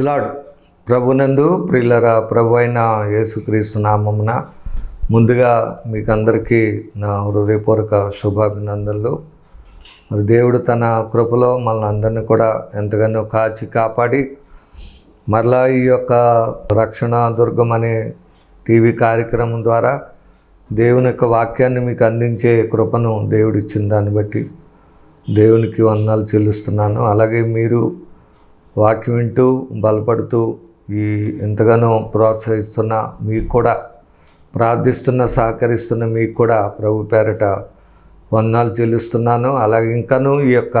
ప్రైజ్లాడ్. ప్రభునందు ప్రియులరా, ప్రభు అయిన యేసుక్రీస్తు నామమున ముందుగా మీకు అందరికీ నా హృదయపూర్వక శుభాభినందనలు. మరి దేవుడు తన కృపలో మనల్ని అందరినీ కూడా ఎంతగానో కాచి కాపాడి మరలా ఈ యొక్క రక్షణ దుర్గం అనే టీవీ కార్యక్రమం ద్వారా దేవుని యొక్క వాక్యాన్ని మీకు అందించే కృపను దేవుడిచ్చిన దాన్ని బట్టి దేవునికి వందనాలు చెల్లిస్తున్నాను. అలాగే మీరు వాక్యం వింటూ బలపడుతూ ఈ ఎంతగానో ప్రోత్సహిస్తున్న మీకు కూడా, ప్రార్థిస్తున్న సహకరిస్తున్న మీకు కూడా ప్రభు పేరట వందనాలు చెల్లిస్తున్నాను. అలాగే ఇంకనూ ఈ యొక్క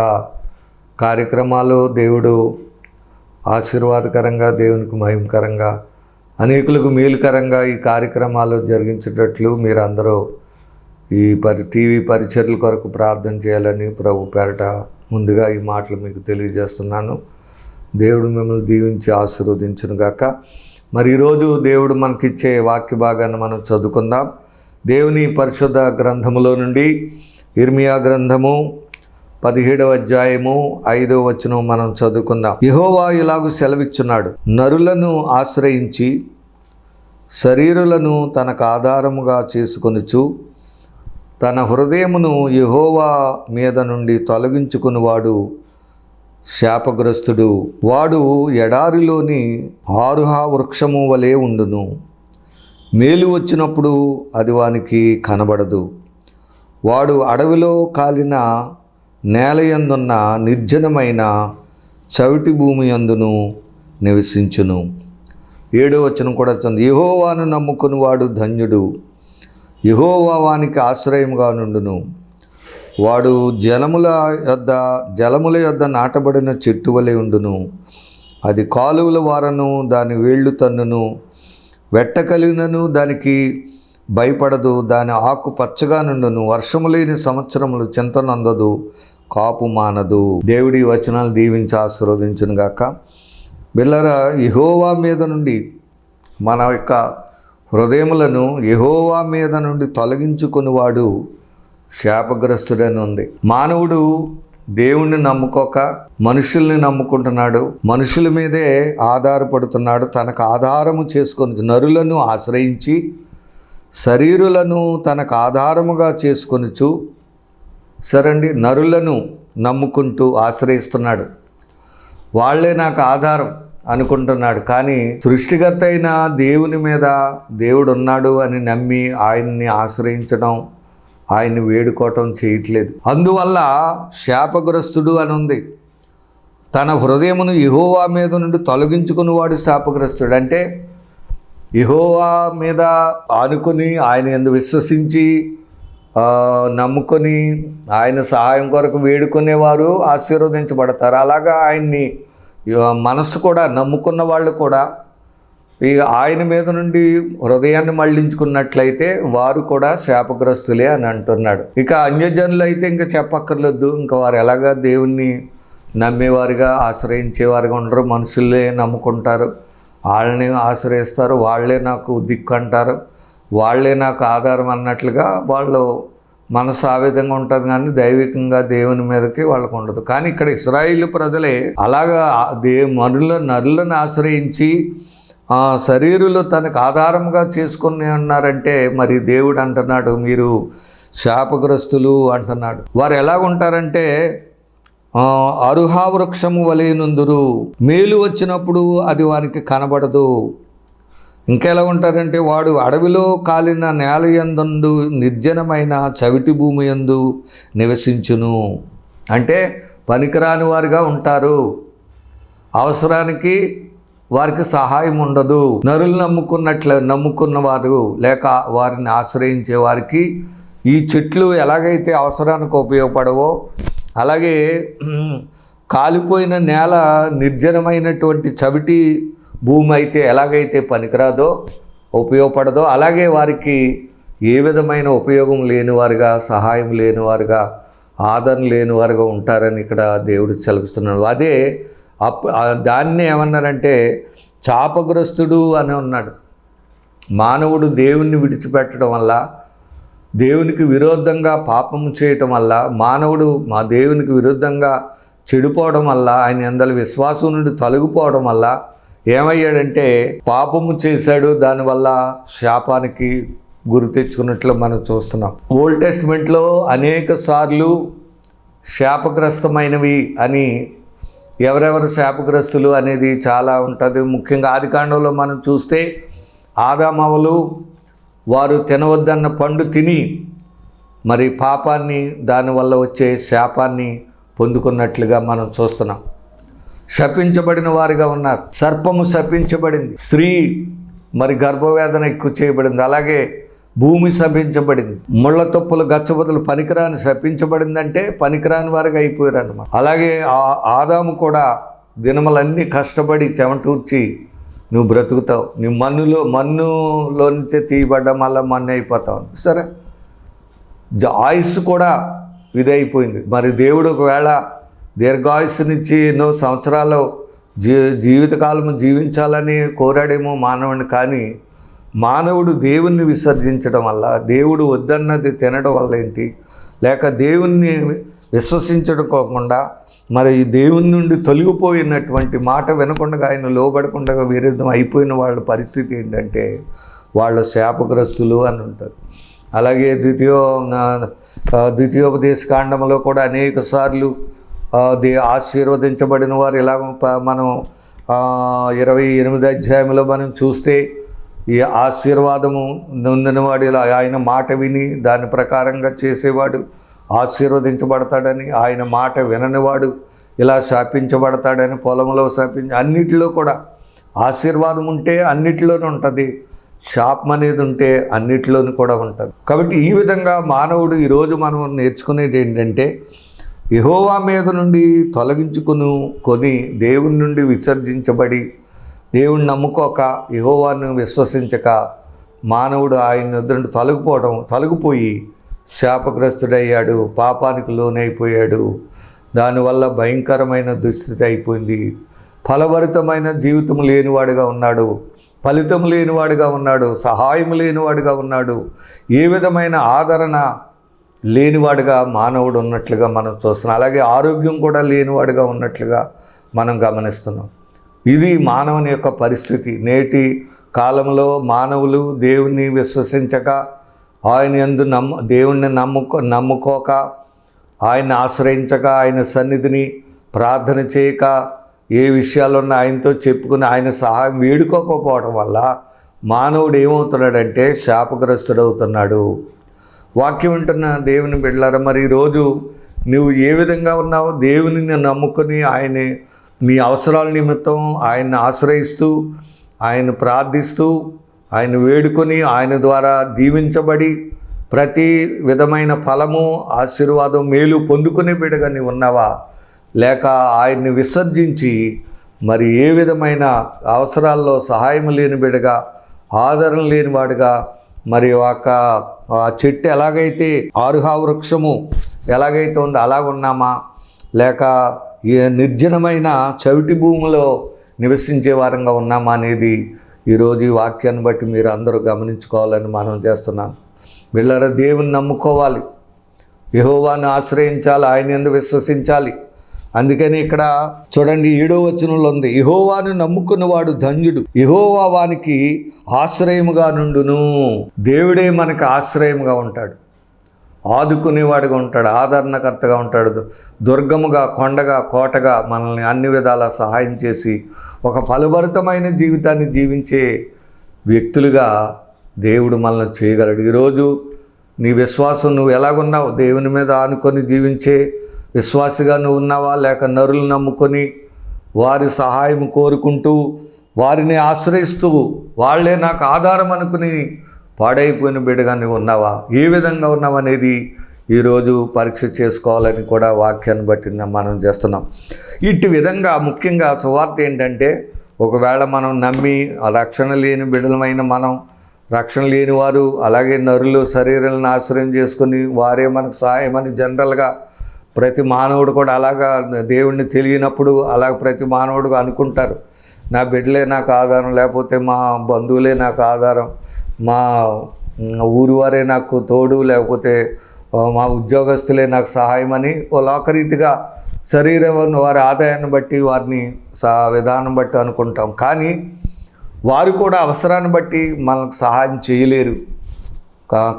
కార్యక్రమాలు దేవుడు ఆశీర్వాదకరంగా, దేవునికి మహిమకరంగా, అనేకులకు మేలుకరంగా ఈ కార్యక్రమాలు జరిగించేటట్లు మీరు అందరూ ఈ టీవీ పరిచర్యల కొరకు ప్రార్థన చేయాలని ప్రభు పేరట ముందుగా ఈ మాటలు మీకు తెలియజేస్తున్నాను. దేవుడు మిమ్మల్ని దీవించి ఆశీర్వదించును గాక. మరి ఈరోజు దేవుడు మనకిచ్చే వాక్య భాగాన్ని మనం చదువుకుందాం. దేవుని పరిశుద్ధ గ్రంథములో నుండి ఇర్మియా గ్రంథము 17వ అధ్యాయము 5వ వచనం మనం చదువుకుందాం. యెహోవా ఇలాగు సెలవిచ్చున్నాడు, నరులను ఆశ్రయించి శరీరులను తనకు ఆధారముగా చేసుకొనుచు తన హృదయమును యెహోవా మీద నుండి తొలగించుకునివాడు శాపగ్రస్తుడు. వాడు ఎడారిలోని ఆరుహా వృక్షము వలె ఉండును. మేలు వచ్చినప్పుడు అది వానికి కనబడదు. వాడు అడవిలో కాలిన నేలయందున్న నిర్జనమైన చవిటి భూమి యందును నివసించును. 7వ వచనం కూడా చంది, యెహోవాను నమ్ముకుని వాడు ధన్యుడు, యెహోవా వానికి ఆశ్రయముగా నుండును. వాడు జలముల యొద్ద నాటబడిన చెట్టు వలె ఉండును. అది కాలువల వారను దాని వేళ్ళు తన్నును. వెట్ట కలిగినను దానికి భయపడదు. దాని ఆకు పచ్చగా నుండును. వర్షము లేని సంవత్సరములు చింతనందదు, కాపు మానదు. దేవుడి వచనాలు దీవించి ఆశీర్వదించును గాక. బిళ్ళరా, యెహోవా మీద నుండి మన యొక్క హృదయములను యెహోవా మీద నుండి తొలగించుకునివాడు శాపగ్రస్తుడని ఉంది. మానవుడు దేవుణ్ణి నమ్ముకోక మనుషుల్ని నమ్ముకుంటున్నాడు, మనుషుల మీదే ఆధారపడుతున్నాడు. తనకు ఆధారము చేసుకొని నరులను ఆశ్రయించి శరీరులను తనకు ఆధారముగా చేసుకొనుచు, సరండి, నరులను నమ్ముకుంటూ ఆశ్రయిస్తున్నాడు. వాళ్ళే నాకు ఆధారం అనుకుంటున్నాడు. కానీ సృష్టికర్త అయిన దేవుని మీద దేవుడు ఉన్నాడు అని నమ్మి ఆయన్ని ఆశ్రయించడం, ఆయన్ని వేడుకోవటం చేయట్లేదు. అందువల్ల శాపగ్రస్తుడు అని ఉంది. తన హృదయమును యెహోవా మీద నుండి తొలగించుకుని వాడు శాపగ్రస్తుడు. అంటే యెహోవా మీద ఆనుకొని ఆయన యందు విశ్వసించి నమ్ముకొని ఆయన సహాయం కొరకు వేడుకునేవారు ఆశీర్వదించబడతారు. అలాగా ఆయన్ని మనసు కూడా నమ్ముకున్న వాళ్ళు కూడా ఇక ఆయన మీద నుండి హృదయాన్ని మళ్లించుకున్నట్లయితే వారు కూడా శాపగ్రస్తులే అని అంటున్నాడు. ఇక అన్యజనులు అయితే ఇంకా చెప్పక్కర్లేదు. ఇంకా వారు ఎలాగా దేవుణ్ణి నమ్మేవారుగా ఆశ్రయించేవారుగా ఉండరు. మనుషులే నమ్ముకుంటారు, వాళ్ళని ఆశ్రయిస్తారు, వాళ్ళే నాకు దిక్కు అంటారు, వాళ్ళే నాకు ఆధారం అన్నట్లుగా వాళ్ళు మనసు ఆ విధంగా ఉంటుంది. కానీ దైవికంగా దేవుని మీదకి వాళ్ళకు ఉండదు. కానీ ఇక్కడ ఇశ్రాయేలు ప్రజలే అలాగా నరులను ఆశ్రయించి శరీరులు తనకు ఆధారంగా చేసుకుని ఉన్నారంటే మరి దేవుడు అంటున్నాడు మీరు శాపగ్రస్తులు అంటున్నాడు. వారు ఎలాగుంటారంటే అరుహా వృక్షము వలెనుందురు. మేలు వచ్చినప్పుడు అది వారికి కనబడదు. ఇంకెలా ఉంటారంటే వాడు అడవిలో కాలిన నేల యందు నిర్జనమైన చవిటి భూమి యందు నివసించును. అంటే పనికిరాని వారుగా ఉంటారు. అవసరానికి వారికి సహాయం ఉండదు. నరులు నమ్ముకున్న వారు లేక వారిని ఆశ్రయించే వారికి ఈ చెట్లు ఎలాగైతే అవసరానికి ఉపయోగపడవో, అలాగే కాలిపోయిన నేల నిర్జనమైనటువంటి చవిటి భూమి అయితే ఎలాగైతే పనికిరాదో ఉపయోగపడదో, అలాగే వారికి ఏ విధమైన ఉపయోగం లేనివారుగా, సహాయం లేనివారుగా, ఆదరణ లేనివారుగా ఉంటారని ఇక్కడ దేవుడు సెలవిస్తున్నాడు. అదే దాన్ని ఏమన్నారంటే శాపగ్రస్తుడు అని ఉన్నాడు. మానవుడు దేవుణ్ణి విడిచిపెట్టడం వల్ల, దేవునికి విరోధంగా పాపం చేయటం వల్ల, మానవుడు దేవునికి విరుద్ధంగా చెడిపోవడం వల్ల, ఆయన యందలి విశ్వాసం నుండి తొలగిపోవడం వల్ల ఏమయ్యాడంటే పాపము చేశాడు, దానివల్ల శాపానికి గురి తెచ్చుకున్నట్లు మనం చూస్తున్నాం. ఓల్డ్ టెస్టిమెంట్లో అనేక సార్లు శాపగ్రస్తమైనవి అని, ఎవరెవరు శాపగ్రస్తులు అనేది చాలా ఉంటుంది. ముఖ్యంగా ఆదికాండంలో మనం చూస్తే ఆదామవ్వలు వారు తినవద్దన్న పండు తిని మరి పాపాన్ని, దానివల్ల వచ్చే శాపాన్ని పొందుకున్నట్లుగా మనం చూస్తున్నాం. శపించబడిన వారిగా ఉన్నారు. సర్పము శపించబడింది, స్త్రీ మరి గర్భవేదన ఎక్కువ చేయబడింది, అలాగే భూమి శపించబడింది, ముళ్ళ తొప్పులు గచ్చబొదలు పనికిరాని శపించబడిందంటే పనికిరాని వారిగా అయిపోయారు అన్నమాట. అలాగే ఆదాము కూడా దినములన్నీ కష్టపడి చెమటూర్చి నువ్వు బ్రతుకుతావు, నీ మన్నులో నుంచే తీయబడ్డా మళ్ళీ మన్ను అయిపోతావు. సరే, ఆయుస్సు కూడా ఇదైపోయింది. మరి దేవుడు ఒకవేళ దీర్ఘాయుస్సునిచ్చి ఎన్నో సంవత్సరాలు జీవితకాలము జీవించాలని కోరాడేమో మానవుని. కానీ మానవుడు దేవుణ్ణి విసర్జించడం వల్ల, దేవుడు వద్దన్నది తినడం వల్ల ఏంటి, లేక దేవుణ్ణి విశ్వసించడుకోకుండా మరి ఈ దేవుని నుండి తొలగిపోయినటువంటి మాట వినకుండా, ఆయన లోబడకుండా విరుద్ధం అయిపోయిన వాళ్ళ పరిస్థితి ఏంటంటే వాళ్ళు శాపగ్రస్తులు అని ఉంటారు. అలాగే ద్వితీయోపదేశ కాండంలో కూడా అనేక సార్లు ఆశీర్వదించబడిన వారు ఇలాగ మనం 28 అధ్యాయంలో మనం చూస్తే ఈ ఆశీర్వాదము నొందినవాడు ఇలా ఆయన మాట విని దాని ప్రకారంగా చేసేవాడు ఆశీర్వదించబడతాడని, ఆయన మాట విననివాడు ఇలా శాపించబడతాడని, పొలంలో అన్నిటిలో కూడా ఆశీర్వాదం ఉంటే అన్నిటిలోనూ ఉంటుంది, శాపం అనేది ఉంటే అన్నిటిలోనూ కూడా ఉంటుంది. కాబట్టి ఈ విధంగా మానవుడు ఈరోజు మనం నేర్చుకునేది ఏంటంటే, యెహోవా మీద నుండి కొని దేవుని నుండి విసర్జించబడి, దేవుణ్ణి నమ్ముకోక యెహోవాను విశ్వసించక మానవుడు ఆయన నుండి తొలగిపోయి శాపగ్రస్తుడయ్యాడు, పాపానికి లోనైపోయాడు. దానివల్ల భయంకరమైన దుస్థితి అయిపోయింది. ఫలభరితమైన జీవితం లేనివాడుగా ఉన్నాడు, ఫలితం లేనివాడుగా ఉన్నాడు, సహాయం లేనివాడుగా ఉన్నాడు, ఏ విధమైన ఆదరణ లేనివాడుగా మానవుడు ఉన్నట్లుగా మనం చూస్తున్నాం. అలాగే ఆరోగ్యం కూడా లేనివాడుగా ఉన్నట్లుగా మనం గమనిస్తున్నాం. ఇది మానవుని యొక్క పరిస్థితి. నేటి కాలంలో మానవులు దేవుణ్ణి విశ్వసించక, ఆయన యందు దేవుణ్ణి నమ్ముకోక, ఆయన్ని ఆశ్రయించక, ఆయన సన్నిధిని ప్రార్థన చేయక, ఏ విషయాలున్నా ఆయనతో చెప్పుకుని ఆయన సహాయం వేడుకోకపోవడం వల్ల మానవుడు ఏమవుతున్నాడంటే శాపగ్రస్తుడవుతున్నాడు. వాక్యం వింటున్న దేవుని బిడ్డలారా, మరి ఈరోజు నువ్వు ఏ విధంగా ఉన్నావు? దేవునిని నమ్ముకొని నీ అవసరాల నిమిత్తం ఆయన్ని ఆశ్రయిస్తూ, ఆయన ప్రార్థిస్తూ, ఆయన వేడుకొని, ఆయన ద్వారా దీవించబడి ప్రతి విధమైన ఫలము, ఆశీర్వాదం, మేలు పొందుకునే బిడ్డగా నీవు ఉన్నావా? లేక ఆయన్ని విసర్జించి మరి ఏ విధమైన అవసరాల్లో సహాయం లేని బిడ్డగా, ఆదరణ లేని వాడుగా, మరి ఆ చెట్టు ఎలాగైతే ఆరుహా వృక్షము ఎలాగైతే ఉందో అలాగున్నామా? లేక నిర్జనమైన చవిటి భూమిలో నివసించే వారంగా ఉన్నామా అనేది ఈరోజు ఈ వాక్యాన్ని బట్టి మీరు అందరూ గమనించుకోవాలని మనం చేస్తున్నాను. వీళ్ళరా, దేవుని నమ్ముకోవాలి, యెహోవాను ఆశ్రయించాలి, ఆయన యందు విశ్వసించాలి. అందుకని ఇక్కడ చూడండి 7వ వచనంలో ఉంది, యెహోవాను నమ్ముకున్నవాడు ధన్యుడు, యెహోవా వానికి ఆశ్రయముగా నుండును. దేవుడే మనకు ఆశ్రయముగా ఉంటాడు, ఆదుకునేవాడుగా ఉంటాడు, ఆదరణకర్తగా ఉంటాడు, దుర్గముగా, కొండగా, కోటగా మనల్ని అన్ని విధాల సహాయం చేసి ఒక ఫలభరితమైన జీవితాన్ని జీవించే వ్యక్తులుగా దేవుడు మనల్ని చేయగలడు. ఈరోజు నీ విశ్వాసం నువ్వు ఎలాగున్నావు? దేవుని మీద ఆనుకొని జీవించే విశ్వాసిగా నువ్వు ఉన్నావా? లేక నరులు నమ్ముకొని వారి సహాయం కోరుకుంటూ వారిని ఆశ్రయిస్తూ వాళ్ళే నాకు ఆధారం అనుకుని పాడైపోయిన బిడ్డగా నువ్వు ఉన్నావా? ఏ విధంగా ఉన్నావు అనేది ఈరోజు పరీక్ష చేసుకోవాలని కూడా వాక్యాన్ని బట్టి మనం చేస్తున్నాం. ఇటు విధంగా ముఖ్యంగా సువార్త ఏంటంటే, ఒకవేళ మనం నమ్మి రక్షణ లేని బిడ్డలమైన మనం, రక్షణ లేని వారు, అలాగే నరులు శరీరాలను ఆశ్రయం చేసుకుని వారే మనకు సహాయమని జనరల్గా ప్రతి మానవుడు కూడా అలాగా దేవుణ్ణి తెలియనప్పుడు అలాగ ప్రతి మానవుడు అనుకుంటారు. నా బిడ్డలే నాకు ఆధారం, లేకపోతే మా బంధువులే నాకు ఆధారం, మా ఊరి వారే నాకు తోడు, లేకపోతే మా ఉద్యోగస్తులే నాకు సహాయం అని ఓ లోకరీతిగా వారి ఆదాయాన్ని బట్టి, వారిని విధానం బట్టి అనుకుంటాం. కానీ వారు కూడా అవసరాన్ని బట్టి మనకు సహాయం చేయలేరు,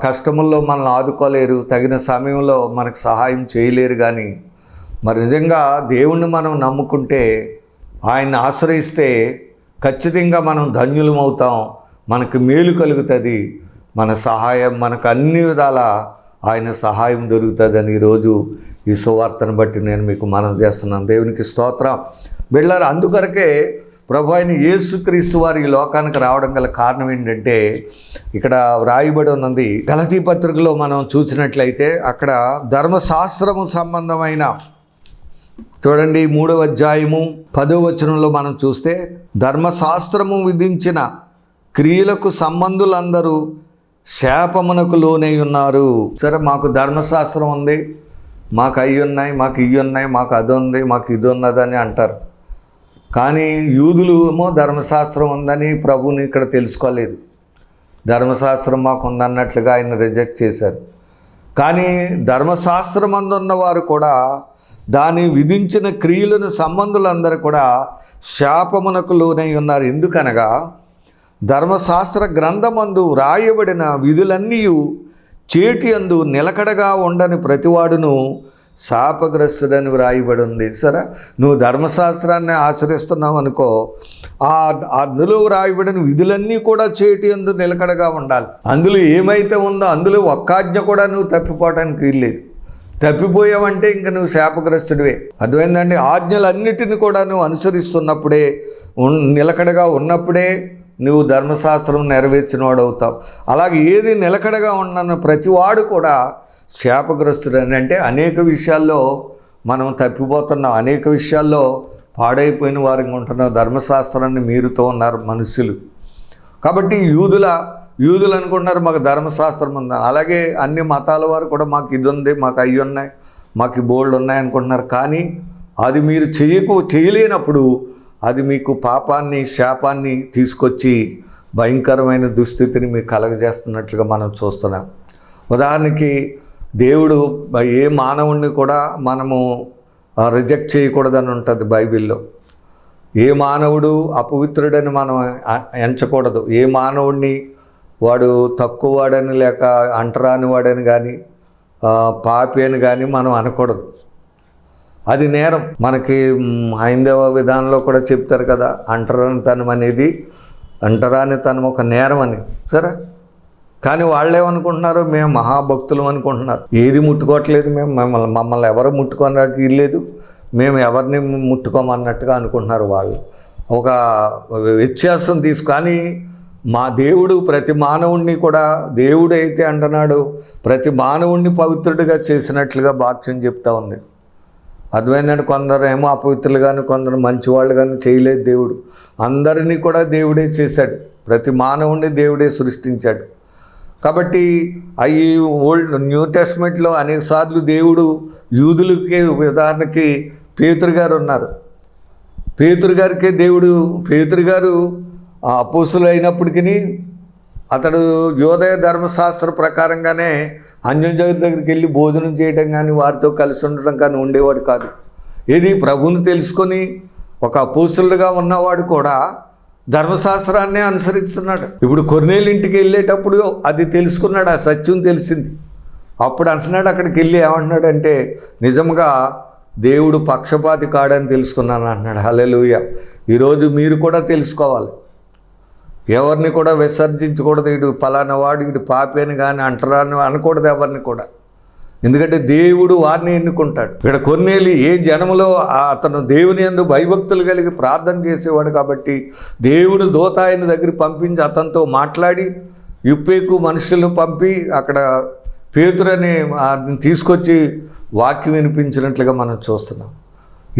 కష్టముల్లో మనల్ని ఆదుకోలేరు, తగిన సమయంలో మనకు సహాయం చేయలేరు. కానీ మరి నిజంగా దేవుణ్ణి మనం నమ్ముకుంటే, ఆయన్ని ఆశ్రయిస్తే ఖచ్చితంగా మనం ధన్యులమవుతాం, మనకు మేలు కలుగుతుంది, మన సహాయం మనకు అన్ని విధాల ఆయన సహాయం దొరుకుతుందని ఈరోజు ఈ సువార్తను బట్టి నేను మీకు మనవి చేస్తున్నాను. దేవునికి స్తోత్రం. బిడ్డలారా, అందుకొరకే ప్రభు అయిన యేసుక్రీస్తు వారు ఈ లోకానికి రావడం గల కారణం ఏంటంటే, ఇక్కడ వ్రాయబడి ఉన్నది గలతీ పత్రికలో మనం చూసినట్లయితే, అక్కడ ధర్మశాస్త్రము సంబంధమైన చూడండి 3వ అధ్యాయము 10వ వచనంలో మనం చూస్తే, ధర్మశాస్త్రము విధించిన క్రియలకు సంబంధులందరూ శాపమునకు లోనై ఉన్నారు. సరే, మాకు ధర్మశాస్త్రం ఉంది, మాకు అవి ఉన్నాయి, మాకు ఇవి ఉన్నాయి, మాకు అది ఉంది, మాకు ఇది ఉన్నదని అంటారు. కానీ యూదులు ఏమో ధర్మశాస్త్రం ఉందని ప్రభువుని ఇక్కడ తెలుసుకోలేదు. ధర్మశాస్త్రం మాకు ఉందన్నట్లుగా ఆయన రిజెక్ట్ చేశారు. కానీ ధర్మశాస్త్రం అందున్నవారు కూడా దాన్ని విధించిన క్రియలను సంబంధులందరూ కూడా శాపమునకు లోనై ఉన్నారు. ఎందుకనగా ధర్మశాస్త్ర గ్రంథమందు వ్రాయబడిన విధులన్నీ చేటి అందు నిలకడగా ఉండని ప్రతివాడును శాపగ్రస్తుడని వ్రాయబడి ఉంది. సరే, నువ్వు ధర్మశాస్త్రాన్ని ఆచరిస్తున్నావు అనుకో, అందులో వ్రాయబడిన విధులన్నీ కూడా చేటి అందు నిలకడగా ఉండాలి. అందులో ఏమైతే ఉందో అందులో ఒక్క ఆజ్ఞ కూడా నువ్వు తప్పిపోవడానికి వీల్లేదు. తప్పిపోయావంటే ఇంక నువ్వు శాపగ్రస్తుడివే. అర్థమైందండి? ఆజ్ఞలన్నిటిని కూడా నువ్వు అనుసరిస్తున్నప్పుడే, నిలకడగా ఉన్నప్పుడే నువ్వు ధర్మశాస్త్రం నెరవేర్చిన వాడు అవుతావు. అలాగే ఏది నిలకడగా ఉన్న ప్రతివాడు కూడా శాపగ్రస్తుడని. అంటే అనేక విషయాల్లో మనం తప్పిపోతున్నాం, అనేక విషయాల్లో పాడైపోయిన వారికి ఉంటున్నాం, ధర్మశాస్త్రాన్ని మీరుతూ ఉన్నారు మనుషులు. కాబట్టి యూదులు అనుకుంటున్నారు మాకు ధర్మశాస్త్రం ఉందని. అలాగే అన్ని మతాల వారు కూడా మాకు ఇది ఉంది, మాకు అవి ఉన్నాయి, మాకు బోల్డ్ ఉన్నాయి అనుకుంటున్నారు. కానీ అది మీరు చేయలేనప్పుడు అది మీకు పాపాన్ని, శాపాన్ని తీసుకొచ్చి భయంకరమైన దుస్థితిని మీకు కలగజేస్తున్నట్లుగా మనం చూస్తున్నాం. ఉదాహరణకి దేవుడు ఏ మానవుణ్ణి కూడా మనము రిజెక్ట్ చేయకూడదని ఉంటుంది బైబిల్లో. ఏ మానవుడు అపవిత్రుడని మనం ఎంచకూడదు. ఏ మానవుడిని వాడు తక్కువ వాడని లేక అంటరాని వాడని కానీ పాపి అని కానీ మనం అనకూడదు. అది నేరం. మనకి హైందవ విధానంలో కూడా చెప్తారు కదా, అంటరానితనం ఒక నేరం అని. సరే, కానీ వాళ్ళేమనుకుంటున్నారు, మేము మహాభక్తులం అనుకుంటున్నారు. ఏది ముట్టుకోవట్లేదు, మమ్మల్ని ఎవరు ముట్టుకోనడానికి ఇల్లేదు, మేము ఎవరిని ముట్టుకోమన్నట్టుగా అనుకుంటున్నారు వాళ్ళు. ఒక వ్యత్యాసం కానీ మా దేవుడు ప్రతి మానవుణ్ణి కూడా, దేవుడు అయితే అంటున్నాడు ప్రతి మానవుణ్ణి పవిత్రుడిగా చేసినట్లుగా వాక్యం చెప్తా ఉంది. అర్థమైందంటే కొందరు ఏమో అపవిత్రులు కానీ కొందరు మంచివాళ్ళు కానీ చేయలేదు. దేవుడు అందరినీ కూడా దేవుడే చేశాడు, ప్రతి మానవుణ్ణి దేవుడే సృష్టించాడు. కాబట్టి అవి న్యూ టెస్ట్మెంట్లో అనేక సార్లు దేవుడు యూదులకి, ఉదాహరణకి పేతురు గారు ఉన్నారు. పేతురు గారు అపోస్తులు అయినప్పటికీ అతడు యోదయ ధర్మశాస్త్ర ప్రకారంగానే అన్యజనుల దగ్గరికి వెళ్ళి భోజనం చేయడం కానీ వారితో కలిసి ఉండడం కానీ ఉండేవాడు కాదు. ఇది ప్రభువుని తెలుసుకొని ఒక అపోస్తులుగా ఉన్నవాడు కూడా ధర్మశాస్త్రాన్నే అనుసరిస్తున్నాడు. ఇప్పుడు కొర్నేలు ఇంటికి వెళ్ళేటప్పుడు అది తెలుసుకున్నాడు, ఆ సత్యం తెలిసింది. అప్పుడు అంటున్నాడు, అక్కడికి వెళ్ళి ఏమంటున్నాడంటే నిజంగా దేవుడు పక్షపాతి కాడని తెలుసుకున్నాను అంటున్నాడు. హల్లెలూయా. ఈరోజు మీరు కూడా తెలుసుకోవాలి, ఎవరిని కూడా విసర్జించకూడదు. ఇటు పలానా వాడు ఇటు పాపి అని కానీ అంటరాని అనకూడదు ఎవరిని కూడా. ఎందుకంటే దేవుడు వారిని ఎన్నుకుంటాడు. ఇక్కడ కొర్నేలి ఏ జనములో అతను దేవుని యందు భయభక్తులు కలిగి ప్రార్థన చేసేవాడు కాబట్టి దేవుడు దూత ఆయన దగ్గర పంపించి అతనితో మాట్లాడి యుప్పేకు మనుషులను పంపి అక్కడ పేతురని తీసుకొచ్చి వాక్యం వినిపించినట్లుగా మనం చూస్తున్నాం.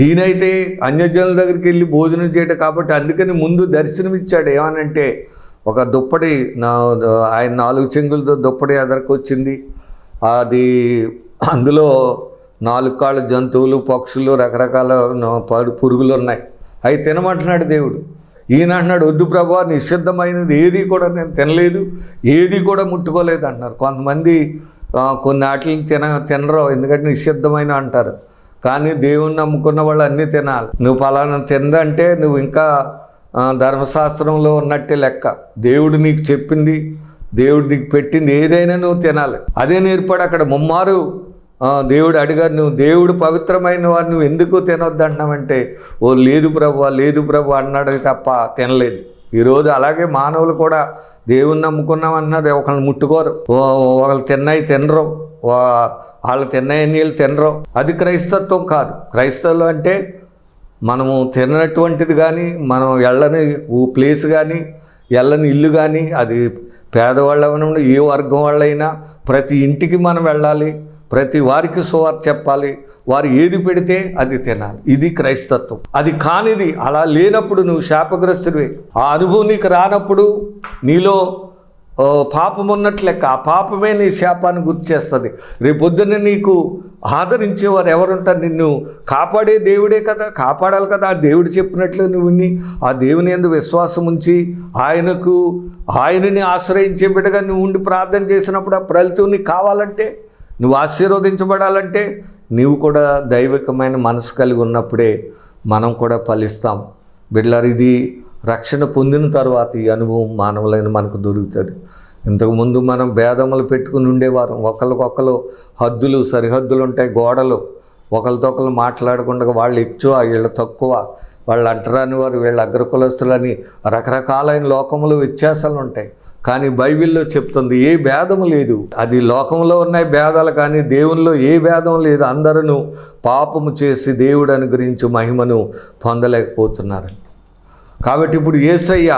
ఈయనైతే అన్యజనుల దగ్గరికి వెళ్ళి భోజనం చేయడం కాబట్టి అందుకని ముందు దర్శనమిచ్చాడు. ఏమనంటే ఒక దుప్పటి, ఆయన 4 చెంగులతో దుప్పటి ఎదరికొచ్చింది. అందులో 4 కాళ్ళ జంతువులు, పక్షులు, రకరకాల పురుగులు ఉన్నాయి. అవి తినమంటున్నాడు దేవుడు. ఈయన అంటున్నాడు, వద్దు ప్రభా, నిషిద్ధమైనది ఏది కూడా నేను తినలేదు, ఏది కూడా ముట్టుకోలేదు అంటున్నారు. కొంతమంది కొన్ని వాటిని తినరు, ఎందుకంటే నిషిద్ధమైన అంటారు. కానీ దేవుణ్ణి నమ్ముకున్న వాళ్ళు అన్నీ తినాలి. నువ్వు పలానా తిందంటే నువ్వు ఇంకా ధర్మశాస్త్రంలో ఉన్నట్టే లెక్క. దేవుడు నీకు చెప్పింది, దేవుడు నీకు పెట్టింది ఏదైనా నువ్వు తినాలి. అదే నేర్పాడు అక్కడ. ముమ్మారు దేవుడు అడిగారు, నువ్వు దేవుడు పవిత్రమైన వారు నువ్వు ఎందుకు తినొద్దు అంటున్నావంటే, ఓ లేదు ప్రభువా, లేదు ప్రభు అన్నాడు తప్ప తినలేదు. ఈరోజు అలాగే మానవులు కూడా దేవుణ్ణి నమ్ముకున్నాం అన్నారు, ఒకళ్ళని ముట్టుకోరు, ఒకళ్ళు తిన్నాయి తినరు, వాళ్ళు తిన్నాయి నీళ్ళు తినరు. అది క్రైస్తత్వం కాదు. క్రైస్తవులు అంటే మనము తిననటువంటిది కానీ, మనం వెళ్ళని ప్లేస్ కానీ, వెళ్ళని ఇల్లు కానీ, అది పేదవాళ్ళ ఏ వర్గం వాళ్ళైనా ప్రతి ఇంటికి మనం వెళ్ళాలి, ప్రతి వారికి సువార్త చెప్పాలి, వారు ఏది పెడితే అది తినాలి. ఇది క్రైస్తత్వం. అది కానిది, అలా లేనప్పుడు నువ్వు శాపగ్రస్తుడివే. ఆ అనుభవం నీకు రానప్పుడు నీలో పాపం ఉన్నట్లు లెక్క. ఆ పాపమే నీ శాపాన్ని గుర్తు చేస్తుంది. రేపొద్దున నీకు ఆదరించేవారు ఎవరుంటారు? నిన్ను కాపాడే దేవుడే కదా, కాపాడాలి కదా. ఆ దేవుడు చెప్పినట్లు నువ్వు ఆ దేవుని యందు విశ్వాసం ఉంచి ఆయనని ఆశ్రయించే బిడ్డగా నువ్వు ఉండి ప్రార్థన చేసినప్పుడు ఆ ఫలితం నీకు కావాలంటే, నువ్వు ఆశీర్వదించబడాలంటే నీవు కూడా దైవికమైన మనసు కలిగి ఉన్నప్పుడే మనం కూడా ఫలిస్తాం. బిడ్డలారా, ఇది రక్షణ పొందిన తర్వాత ఈ అనుభవం మానవులైన మనకు దొరుకుతుంది. ఇంతకుముందు మనం భేదములు పెట్టుకుని ఉండేవారం. ఒకరికొకరు హద్దులు, సరిహద్దులు ఉంటాయి, గోడలు. ఒకరితో ఒకరు మాట్లాడకుండా వాళ్ళు ఎక్కువ, వీళ్ళు తక్కువ, వాళ్ళు అంటరాని వారు, వీళ్ళు అగ్రకులస్తులని రకరకాలైన లోకములు వ్యత్యాసాలు ఉంటాయి. కానీ బైబిల్లో చెప్తుంది ఏ భేదము లేదు. అది లోకంలో ఉన్నాయి భేదాలు, కానీ దేవునిలో ఏ భేదం లేదు. అందరూ పాపము చేసి దేవుడు అనుగ్రహించు మహిమను పొందలేకపోతున్నారు. కాబట్టి ఇప్పుడు యేసయ్య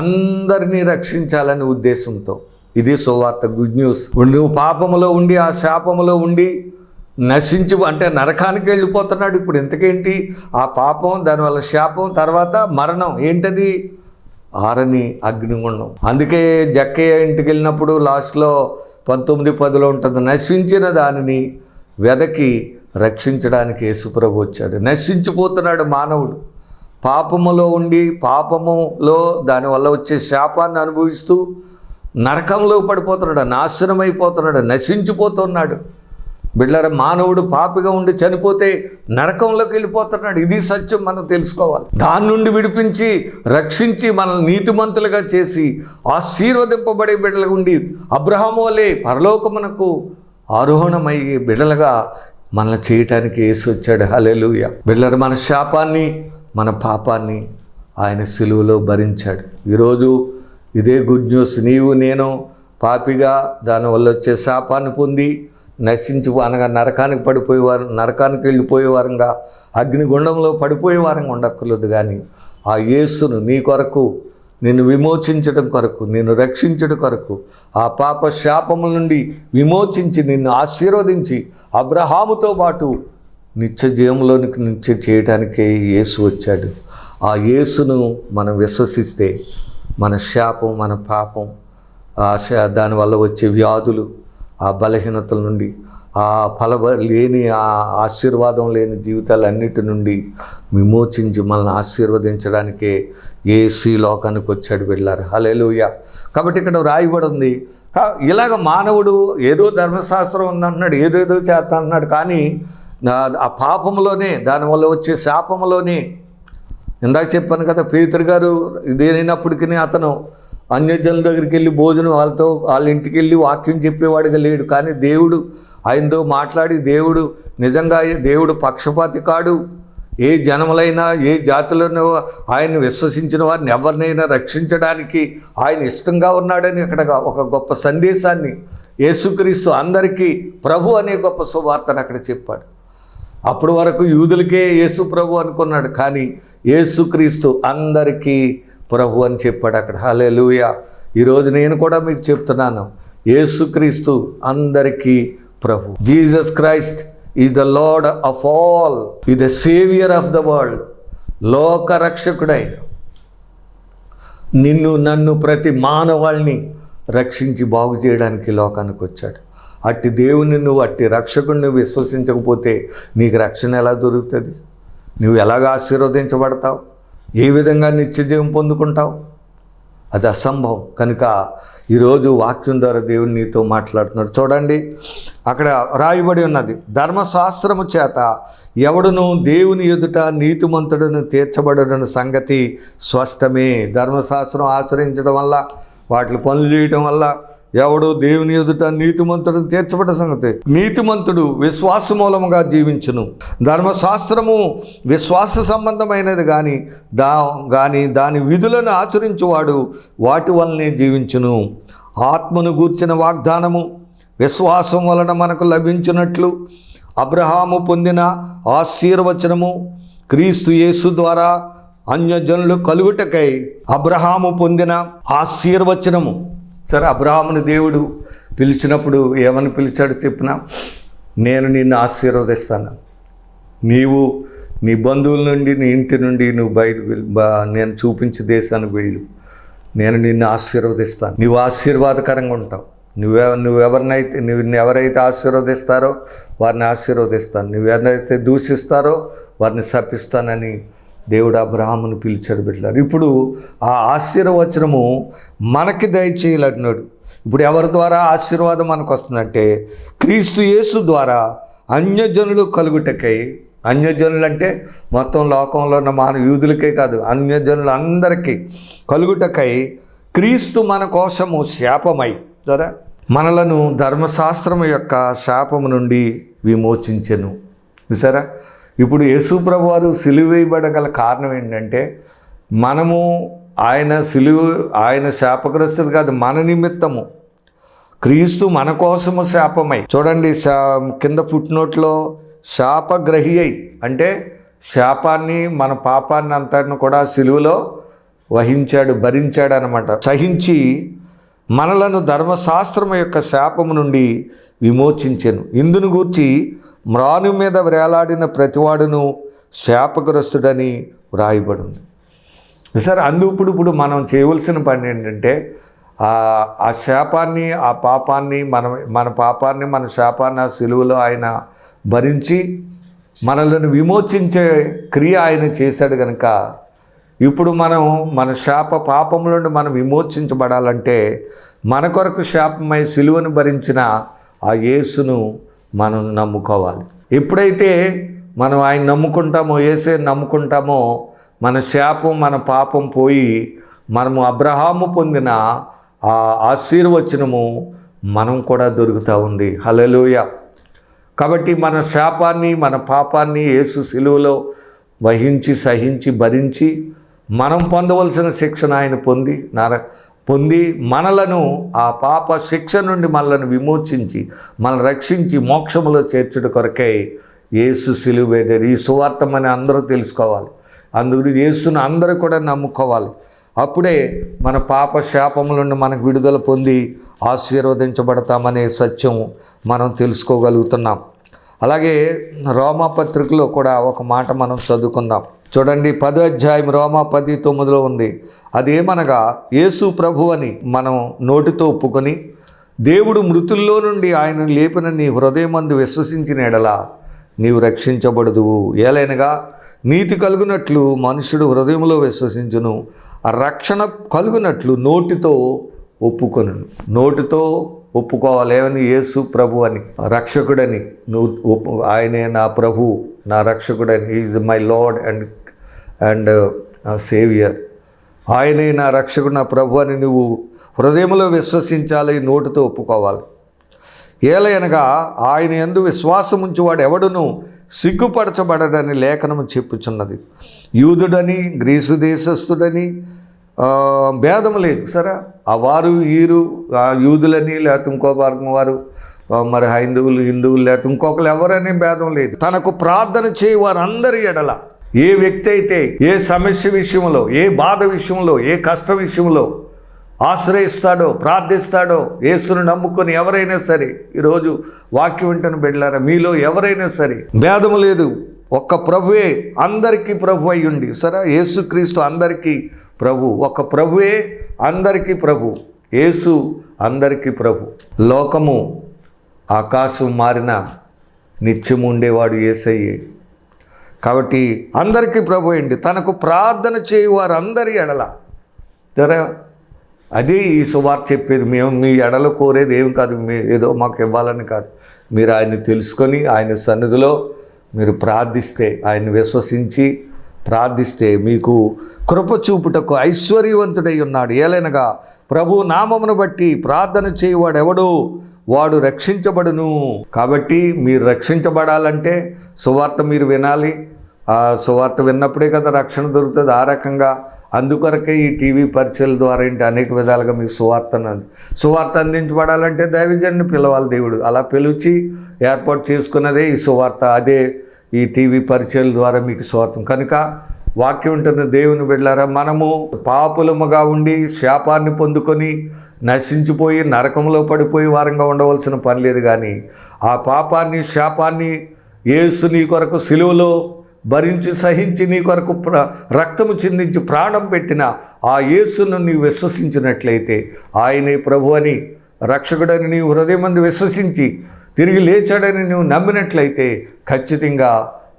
అందరినీ రక్షించాలనే ఉద్దేశంతో ఇది సువార్త, గుడ్ న్యూస్. నువ్వు పాపములో ఉండి ఆ శాపములో ఉండి నశించి అంటే నరకానికి వెళ్ళిపోతున్నాడు. ఇప్పుడు ఎంతకేంటి ఆ పాపం, దానివల్ల శాపం, తర్వాత మరణం. ఏంటది? ఆరని అగ్నిగుండం. అందుకే జక్కయ్య ఇంటికి వెళ్ళినప్పుడు లాస్ట్లో 19:10 ఉంటుంది, నశించిన దానిని వెదకి రక్షించడానికి యేసుప్రభు వచ్చాడు. నశించిపోతున్నాడు మానవుడు. పాపములో ఉండి పాపములో దానివల్ల వచ్చే శాపాన్ని అనుభవిస్తూ నరకంలో పడిపోతున్నాడు, నాశనం అయిపోతున్నాడు, నశించిపోతున్నాడు. బిడ్డలారా, మానవుడు పాపిగా ఉండి చనిపోతే నరకంలోకి వెళ్ళిపోతున్నాడు. ఇది సత్యం, మనం తెలుసుకోవాలి. దాని నుండి విడిపించి రక్షించి మనల్ని నీతిమంతులుగా చేసి ఆశీర్వదింపబడే బిడ్డలుగా ఉండి అబ్రహాము వలె పరలోకమునకు ఆరోహణమయ్యే బిడ్డలుగా మనల్ని చేయటానికి యేసు వచ్చాడు. హల్లెలూయా. బిడ్డలారా, మన శాపాన్ని, మన పాపాన్ని ఆయన సిలువలో భరించాడు. ఈరోజు ఇదే గుడ్ న్యూస్. నీవు నేను పాపిగా దానివల్ల వచ్చే శాపాన్ని పొంది నశించి అనగా నరకానికి పడిపోయేవారు, నరకానికి వెళ్ళిపోయేవారంగా, అగ్నిగుండంలో పడిపోయేవారంగా ఉండక్కర్లేదు. కానీ ఆ యేసును నీ కొరకు, నిన్ను విమోచించడం కొరకు, నిన్ను రక్షించడం కొరకు, ఆ పాప శాపముల నుండి విమోచించి నిన్ను ఆశీర్వదించి అబ్రహాముతో పాటు నిత్య జీవంలోనికి నిత్య చేయడానికే యేసు వచ్చాడు. ఆ యేసును మనం విశ్వసిస్తే మన శాపం, మన పాపం, దానివల్ల వచ్చే వ్యాధులు, ఆ బలహీనతల నుండి, ఆ లేని, ఆ ఆశీర్వాదం లేని జీవితాలన్నిటి నుండి విమోచించి మనల్ని ఆశీర్వదించడానికే యేసు లోకానికి వచ్చాడు. వెళ్ళారు. హల్లెలూయా. కాబట్టి ఇక్కడ రాయబడి ఉంది, ఇలాగ మానవుడు ఏదో ధర్మశాస్త్రం ఉందంటున్నాడు, ఏదేదో చేస్తా అంటున్నాడు. కానీ ఆ పాపంలోనే, దానివల్ల వచ్చే శాపంలోనే, ఇందాక చెప్పాను కదా, పేతురు గారు ఇదేనప్పటికీ అతను అన్యజనుల దగ్గరికి వెళ్ళి భోజనం వాళ్ళ ఇంటికి వెళ్ళి వాక్యం చెప్పేవాడిగా లేడు. కానీ దేవుడు ఆయనతో మాట్లాడి, దేవుడు నిజంగా దేవుడు పక్షపాతి కాడు. ఏ జనములైనా, ఏ జాతులను ఆయన్ని విశ్వసించిన వారిని ఎవరినైనా రక్షించడానికి ఆయన ఇష్టంగా ఉన్నాడని అక్కడ ఒక గొప్ప సందేశాన్ని యేసుక్రీస్తు అందరికీ ప్రభు అనే గొప్ప సువార్తను అక్కడ చెప్పాడు. అప్పటి వరకు యూదులకే యేసు ప్రభు అనుకున్నాడు, కానీ యేసుక్రీస్తు అందరికీ ప్రభు అని చెప్పాడు అక్కడ. హల్లెలూయా. ఈరోజు నేను కూడా మీకు చెప్తున్నాను, యేసుక్రీస్తు అందరికీ ప్రభు. Jesus Christ is the lord of all, is the saviour of the world. లోకరక్షకుడైన నిన్ను, నన్ను, ప్రతి మానవాళ్ళని రక్షించి బాగు చేయడానికి లోకానికి వచ్చాడు. అట్టి దేవుని నువ్వు, అట్టి రక్షకుడిని విశ్వసించకపోతే నీకు రక్షణ ఎలా దొరుకుతుంది? నువ్వు ఎలాగ ఆశీర్వదించబడతావు? ఏ విధంగా నిత్యజీవం పొందుకుంటావు? అది అసంభవం. కనుక ఈరోజు వాక్యం ద్వారా దేవుడు నీతో మాట్లాడుతున్నాడు. చూడండి, అక్కడ రాయబడి ఉన్నది, ధర్మశాస్త్రము చేత ఎవడును దేవుని ఎదుట నీతిమంతుడును తీర్చబడని సంగతి స్పష్టమే. ధర్మశాస్త్రం ఆచరించడం వల్ల, వాటి పనులు చేయడం వల్ల ఎవడు దేవుని ఎదుట నీతిమంతుడు తీర్చబడ్డ సంగతి. నీతిమంతుడు విశ్వాస మూలముగా జీవించును. ధర్మశాస్త్రము విశ్వాస సంబంధమైనది కానీ దాని విధులను ఆచరించువాడు వాటి వలనే జీవించును. ఆత్మను గూర్చిన వాగ్దానము విశ్వాసం వలన మనకు లభించినట్లు అబ్రహాము పొందిన ఆశీర్వచనము క్రీస్తు యేసు ద్వారా అన్యజనులు కలుగుటకై అబ్రహాము పొందిన ఆశీర్వచనము. సరే, అబ్రహాముని దేవుడు పిలిచినప్పుడు ఏమని పిలిచాడు చెప్పిన, నేను నిన్ను ఆశీర్వదిస్తాను, నీవు నీ బంధువుల నుండి నీ ఇంటి నుండి నువ్వు నేను చూపించే దేశానికి వెళ్ళు, నేను నిన్ను ఆశీర్వదిస్తాను, నువ్వు ఆశీర్వాదకరంగా ఉంటావు, నువ్వు ఎవరైతే ఆశీర్వదిస్తారో వారిని ఆశీర్వదిస్తాను, నువ్వెవరైతే దూషిస్తారో వారిని శపిస్తానని దేవుడు అబ్రహామును పిలిచాడు బిడ్డలారు. ఇప్పుడు ఆ ఆశీర్వచనము మనకి దయచేయాలన్నాడు. ఇప్పుడు ఎవరి ద్వారా ఆశీర్వాదం మనకు వస్తుందంటే క్రీస్తు యేసు ద్వారా అన్యజనులు కలుగుటకై. అన్యజనులు అంటే మొత్తం లోకంలో ఉన్న యూదులకే కాదు, అన్యజనులు అందరికీ కలుగుటకై క్రీస్తు మన కోసము శాపమై సరే మనలను ధర్మశాస్త్రము యొక్క శాపము నుండి విమోచించెను. చూసారా, ఇప్పుడు యేసు ప్రభు వారు సిలువ వేయబడగల కారణం ఏంటంటే మనము ఆయన శాపగ్రస్తుడు కాదు, మన నిమిత్తము క్రీస్తు మన కోసము శాపమై. చూడండి, కింద ఫుట్నోట్లో శాపగ్రహి అయి అంటే శాపాన్ని మన పాపాన్ని అంతటిని కూడా సిలువలో భరించాడు అనమాట. సహించి మనలను ధర్మశాస్త్రము యొక్క శాపము నుండి విమోచించెను. ఇందును గూర్చి మ్రాను మీద వేలాడిన ప్రతివాడును శాపగ్రస్తుడని వ్రాయబడింది. సరే, ఇప్పుడు మనం చేయవలసిన పని ఏంటంటే ఆ శాపాన్ని, ఆ పాపాన్ని, మన పాపాన్ని, మన శాపాన్ని ఆ సిలువలో ఆయన భరించి మనలను విమోచించే క్రియ ఆయన చేశాడు కనుక ఇప్పుడు మన పాపం నుండి మనం విమోచించబడాలంటే మన కొరకు శాపమై సిలువను భరించిన ఆ యేసును మనం నమ్ముకోవాలి. ఎప్పుడైతే మనం ఆయన నమ్ముకుంటామో, యేసే నమ్ముకుంటామో, మన శాపం, మన పాపం పోయి మనము అబ్రహాము పొందిన ఆ ఆశీర్వచనము మనం కూడా దొరుకుతూ ఉంది. హల్లెలూయా. కాబట్టి మన శాపాన్ని, మన పాపాన్ని యేసు సిలువలో సహించి భరించి మనం పొందవలసిన శిక్షను ఆయన పొంది మనలను ఆ పాప శిక్ష నుండి మనలను విమోచించి మనల్ని రక్షించి మోక్షములో చేర్చుట కొరకై యేసు సిలువ వేడాడు. ఈ సువార్త మనం అందరూ తెలుసుకోవాలి. అందుకు యేసును అందరూ కూడా నమ్ముకోవాలి. అప్పుడే మన పాప శాపముల నుండి మనకు విడుదల పొంది ఆశీర్వదించబడతామనే సత్యం మనం తెలుసుకోగలుగుతున్నాం. అలాగే రోమాపత్రికలో కూడా ఒక మాట మనం చదువుకుందాం. చూడండి, 10వ అధ్యాయం రోమా 10:9 ఉంది. అదేమనగా యేసు ప్రభు అని మనం నోటితో ఒప్పుకొని దేవుడు మృతుల్లో నుండి ఆయన లేపిన నీ హృదయమందు విశ్వసించిన ఎడల నీవు రక్షించబడదువు. ఏలైనగా నీతి కలుగునట్లు మనుషుడు హృదయంలో విశ్వసించును, ఆ రక్షణ కలుగునట్లు నోటితో ఒప్పుకొను. నోటితో ఒప్పుకోవాలి ఏమని, యేసు ప్రభు అని, రక్షకుడని. ఆయనే నా ప్రభు, నా రక్షకుడని, is my lord and saviour. ఆయనే నా రక్షకుడు, నా ప్రభు అని నువ్వు హృదయంలో విశ్వసించాలి, నోటితో ఒప్పుకోవాలి. ఏలయనగా ఆయన యందు విశ్వాసముంచువాడు ఎవడును సిగ్గుపరచబడడని లేఖనము చెప్పుచున్నది. యూదుడని గ్రీసు దేశస్థుడని భేదము లేదు. సరే, ఆ వారు వీరు యూదులని, లేకపోతే ఇంకో వర్గం వారు, మరి హిందువులు లేకపోతే ఇంకొకరు ఎవరనే భేదం లేదు. తనకు ప్రార్థన చేయి వారందరి ఎడల, ఏ వ్యక్తి అయితే ఏ సమస్య విషయంలో, ఏ బాధ విషయంలో, ఏ కష్ట విషయంలో ఆశ్రయిస్తాడో, ప్రార్థిస్తాడో, యేసును నమ్ముకొని ఎవరైనా సరే, ఈరోజు వాక్యం వింటున్న బిడ్డలారా, మీలో ఎవరైనా సరే భేదము లేదు. ఒక్క ప్రభువే అందరికీ ప్రభు అయ్యుండి. సరే, యేసుక్రీస్తు అందరికీ ప్రభు. ఒక్క ప్రభువే అందరికీ ప్రభు. యేసు అందరికీ ప్రభు. లోకము ఆకాశం మారిన నిత్యము ఉండేవాడు యేసయ్యే. కాబట్టి అందరికీ ప్రభు అయ్యండి. తనకు ప్రార్థన చేయు వారందరి ఎడల. సరే, అది ఈ సువార్త చెప్పేది. మేము మీ ఎడల కోరేది ఏం కాదు, ఏదో మాకు ఇవ్వాలని కాదు. మీరు ఆయన్ని తెలుసుకొని ఆయన సన్నిధిలో మీరు ప్రార్థిస్తే, ఆయన్ని విశ్వసించి ప్రార్థిస్తే మీకు కృప చూపుటకు ఐశ్వర్యవంతుడై ఉన్నాడు. ఏలైనగా ప్రభు నామమును బట్టి ప్రార్థన చేయువాడు ఎవడు వాడు రక్షించబడును. కాబట్టి మీరు రక్షించబడాలంటే సువార్త మీరు వినాలి. ఆ సువార్త విన్నప్పుడే కదా రక్షణ దొరుకుతుంది. ఆ రకంగా అందుకొరకే ఈ టీవీ పరిచయాల ద్వారా అనేక విధాలుగా మీకు సువార్త అందించబడాలంటే దైవజనుని పిలవాలి దేవుడు. అలా పిలిచి ఏర్పాటు చేసుకున్నదే ఈ సువార్త. అదే ఈ టీవీ పరిచయాల ద్వారా మీకు సువార్తం. కనుక వాక్యం ఉంటున్న దేవుని బిడ్డలారా, మనము పాపులముగా ఉండి శాపాన్ని పొందుకొని నశించిపోయి నరకంలో పడిపోయి వారంగా ఉండవలసిన పని లేదు. కానీ ఆ పాపాన్ని శాపాన్ని యేసు నీ కొరకు సిలువలో భరించి సహించి నీ కొరకు రక్తము చిందించి ప్రాణం పెట్టిన ఆ యేసును నీవు విశ్వసించినట్లయితే, ఆయనే ప్రభు అని రక్షకుడని నీవు హృదయమందు విశ్వసించి తిరిగి లేచాడని నువ్వు నమ్మినట్లయితే ఖచ్చితంగా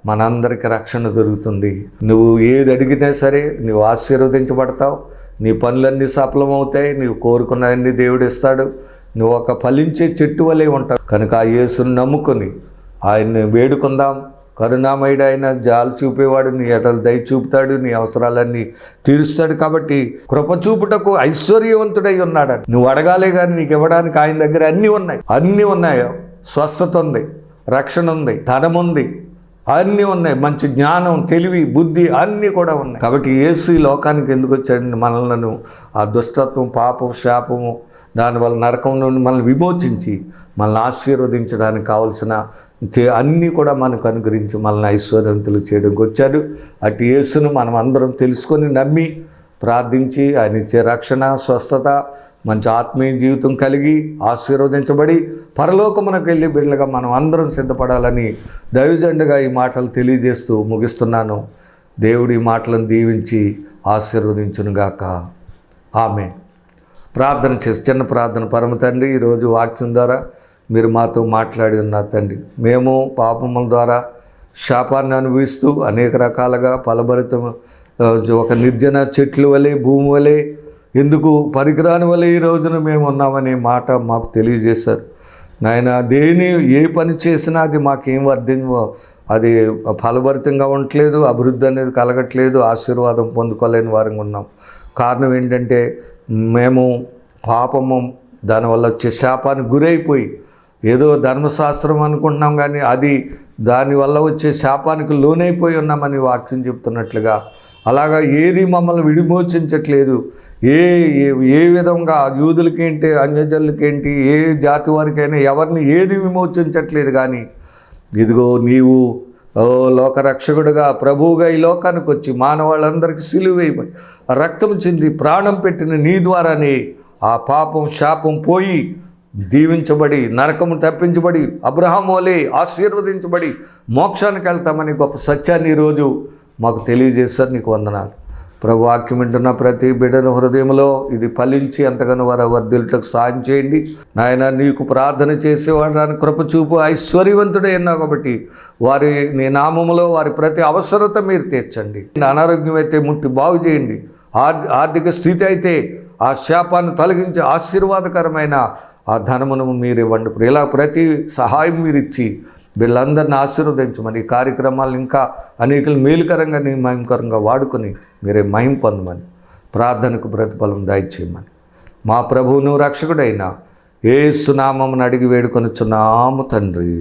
మనందరికీ రక్షణ దొరుకుతుంది. నువ్వు ఏది అడిగినా సరే నువ్వు ఆశీర్వదించబడతావు. నీ పనులన్నీ సఫలమవుతాయి. నీవు కోరుకున్నవన్నీ దేవుడు ఇస్తాడు. నువ్వు ఒక ఫలించే చెట్టు వలె ఉంటావు. కనుక ఆ యేసును నమ్ముకొని ఆయన్ని వేడుకుందాం. కరుణామయుడు ఆయన, జాలి చూపేవాడు, నీ ఎడల దయ చూపుతాడు, నీ అవసరాలన్నీ తీరుస్తాడు. కాబట్టి కృప చూపుటకు ఐశ్వర్యవంతుడై ఉన్నాడు. నువ్వు అడగాలే కానీ నీకు ఇవ్వడానికి ఆయన దగ్గర అన్నీ ఉన్నాయి. స్వస్థత ఉంది, రక్షణ ఉంది, ధనం ఉంది, అన్నీ ఉన్నాయి. మంచి జ్ఞానం, తెలివి, బుద్ధి అన్నీ కూడా ఉన్నాయి. కాబట్టి యేసు ఈ లోకానికి ఎందుకు వచ్చాడండి? మనలను ఆ దుష్టత్వం, పాపం, శాపము, దానివల్ల నరకం నుండి మనల్ని విమోచించి మనల్ని ఆశీర్వదించడానికి కావలసిన అన్నీ కూడా మనకు అనుగ్రహించి మనల్ని ఐశ్వర్యవంతులు చేయడానికి వచ్చాడు. అటు యేసును మనం అందరం తెలుసుకొని నమ్మి ప్రార్థించి ఆయన ఇచ్చే రక్షణ, స్వస్థత, మంచి ఆత్మీయ జీవితం కలిగి ఆశీర్వదించబడి పరలోకమునకు వెళ్ళి బిడ్డలుగా మనం అందరం సిద్ధపడాలని దైవజనుడిగా ఈ మాటలు తెలియజేస్తూ ముగిస్తున్నాను. దేవుడి మాటలను దీవించి ఆశీర్వదించునుగాక. ఆమేన్. ప్రార్థన చేసి చిన్న ప్రార్థన. పరమ తండ్రి, ఈరోజు వాక్యం ద్వారా మీరు మాతో మాట్లాడి ఉన్నారు తండ్రి. మేము పాపముల ద్వారా శాపాన్ని అనుభవిస్తూ అనేక రకాలుగా ఫలభరితం ఒక నిర్జన చెట్లు వలె, భూమి వలె, ఎందుకు పరికరాని వలె ఈ రోజున మేము ఉన్నామనే మాట మాకు తెలియజేశారు నాయన. ఏ పని చేసినా అది మాకేం అది ఫలభరితంగా ఉండట్లేదు, అభివృద్ధి అనేది కలగట్లేదు, ఆశీర్వాదం పొందుకోలేని వారంగా ఉన్నాం. కారణం ఏంటంటే మేము పాపము దానివల్ల వచ్చే శాపానికి గురైపోయి ఏదో ధర్మశాస్త్రం అనుకుంటున్నాం, కానీ అది దానివల్ల వచ్చే శాపానికి లోనైపోయి ఉన్నామని వాక్యం చెప్తున్నట్లుగా అలాగా ఏది మమ్మల్ని విడిమోచించట్లేదు. ఏ విధంగా యూదులకేంటి, అన్యజనులకేంటి, ఏ జాతి వారికైనా ఎవరిని ఏది విమోచించట్లేదు. కానీ ఇదిగో నీవు లోకరక్షకుడుగా ప్రభువుగా ఈ లోకానికి వచ్చి మానవాళ్ళందరికీ సిలువ వేయబడి రక్తం చింది ప్రాణం పెట్టిన నీ ద్వారానే ఆ పాపం, శాపం పోయి దీవించబడి నరకము తప్పించబడి అబ్రహాము వలె ఆశీర్వదించబడి మోక్షానికి వెళ్తామని గొప్ప సత్యాన్ని ఈరోజు మాకు తెలియజేశారు. నీకు వందనాలు ప్రభు. వాక్యం వింటున్న ప్రతి బిడ్డను హృదయంలో ఇది ఫలించి ఎంతగానో వారు వర్ధిల్లుటకు సాయం చేయండి నాయన. నీకు ప్రార్థన చేసేవాడు దాని కృప చూపు ఐశ్వర్యవంతుడే అన్నావు కాబట్టి వారి నీ నామములో వారి ప్రతి అవసరత మీరు తీర్చండి. అనారోగ్యం అయితే ముట్టి బాగు చేయండి. ఆర్థిక స్థితి అయితే ఆ శాపాన్ని తొలగించి ఆశీర్వాదకరమైన ఆ ధనమును మీరు ఇవ్వండి. ఇలా ప్రతి సహాయం మీరు ఇచ్చి వీళ్ళందరినీ ఆశీర్వదించమని ఈ కార్యక్రమాలు ఇంకా అనేకలు మేలుకరంగా నీ మహిమకరంగా వాడుకొని మీరే మహిమ పొందమని ప్రార్థనకు ప్రతిఫలం దయచేయమని మా ప్రభువును రక్షకుడైన యేసు నామమును అడిగి వేడుకొనుచున్నాము తండ్రి.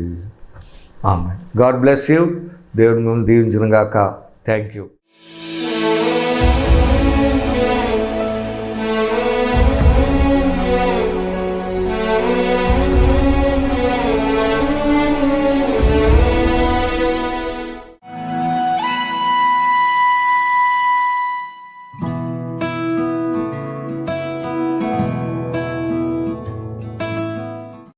ఆమేన్. God bless you. దేవుడు మిమ్మల్ని దీవించును గాక. Thank you.